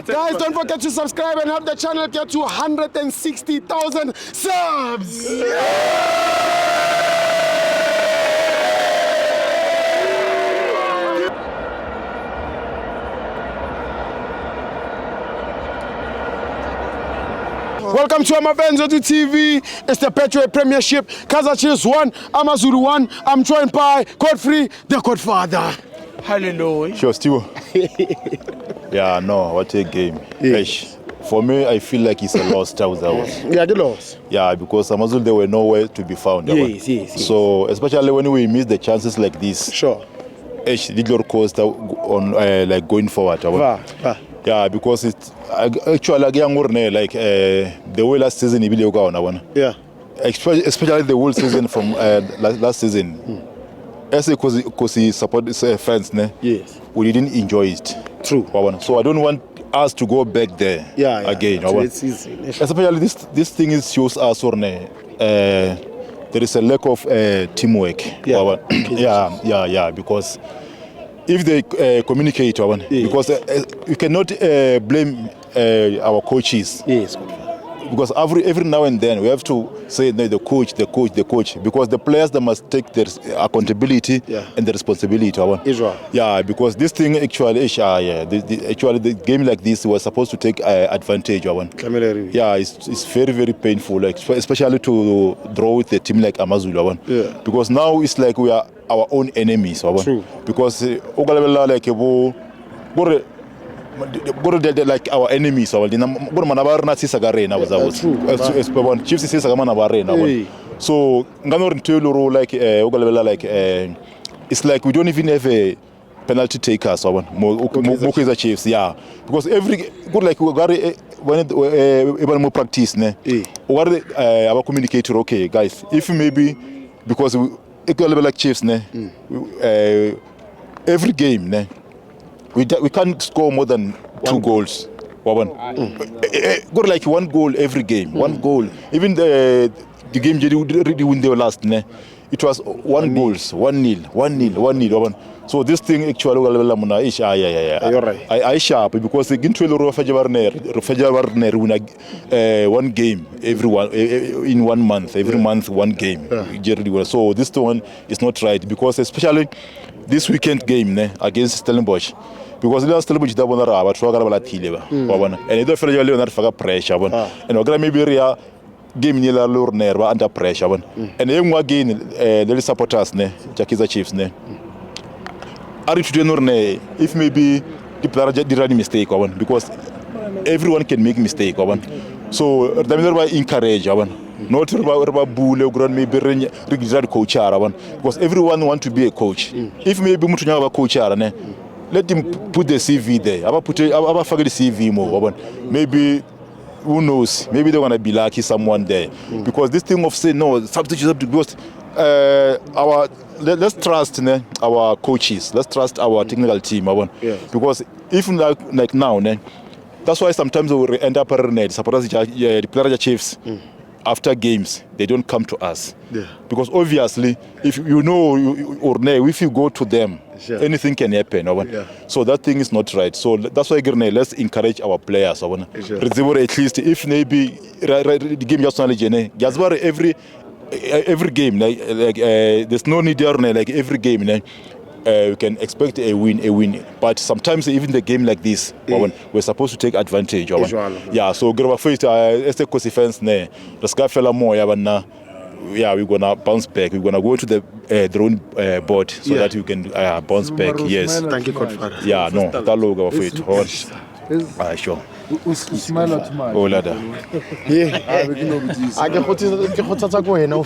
Guys, don't forget to subscribe and help the channel get to 160,000 subs. Welcome to Amavenzo TV. It's the Petro Premiership. Kaizer Chiefs 1, Amazulu 1. I'm joined by Godfrey, the Godfather. Hallelujah. Sure, Steve. Yeah, no, what a game. Yes. For me, I feel like it's a lost house. Yeah, the loss. Yeah, because Amazulu, they were nowhere to be found. Yes. So, especially when we miss the chances like this. Sure. Did your cost on like going forward. Yeah, because it's actually like the way last season yeah, especially the whole season from last season. As because he supported fans, yes, we didn't enjoy it. True. So I don't want us to go back there again. It's easy. Especially this thing is shows us there is a lack of teamwork. Yeah, because if they communicate, because you cannot blame our coaches. Yes. Because every now and then we have to say no, the coach, because the players they must take their accountability and the responsibility. Israel. Yeah, because this thing actually, actually the game like this was supposed to take advantage. Yeah, it's very, very painful, like, especially to draw with a team like Amazulu. Yeah. Because now it's like we are our own enemies. True. Because like our enemies so Chiefs so like it's like we don't even have a penalty takers Kaizer Chiefs, yeah, because every good like when we practice our communicator, okay guys, if maybe because we like Chiefs every game we can't score more than 2 goals. Go like 1 goal every game. 1 goal. Even the game they win the last. It was 1 goals, 1-0. So this thing actually you're right. I sharp because the win 1 game in 1 month. Every month 1 game. So this one is not right because especially this weekend game against Stellenbosch. Because last Stellenbosch da bona ra ba tshwa ba lathile ba bona and it fela le yona faka pressure bona and ogala maybe ria game ni la lorner ba under pressure bona and engwa again the supporters Kaizer Chiefs are to do if maybe the player did a mistake because everyone can make mistake so the middle encourage not about bull maybe regard coach because everyone want to be a coach. If maybe mutunya ba coach let him put the CV there. Forget the CV more. Maybe who knows? Maybe they're gonna be lucky someone there. Because this thing of saying no substitute because let's trust our coaches. Let's trust our technical team. Because if like now, that's why sometimes we will end up supporters the player Chiefs. After games, they don't come to us. Because obviously, if you know if you go to them, anything can happen. So that thing is not right. So that's why let's encourage our players. At least if maybe the game just every game there's no need like every game we can expect a win. But sometimes even the game like this, we're supposed to take advantage. Yeah, so first, as a consequence, the sky fell more. Yeah, we're gonna bounce back. We're gonna go to the drone board so that we can bounce back. Yes. Thank you, Godfather. Yeah, no, that logo for it. Sure. Smile at my. Oh, ladder. Yeah. I get what is go ahead now.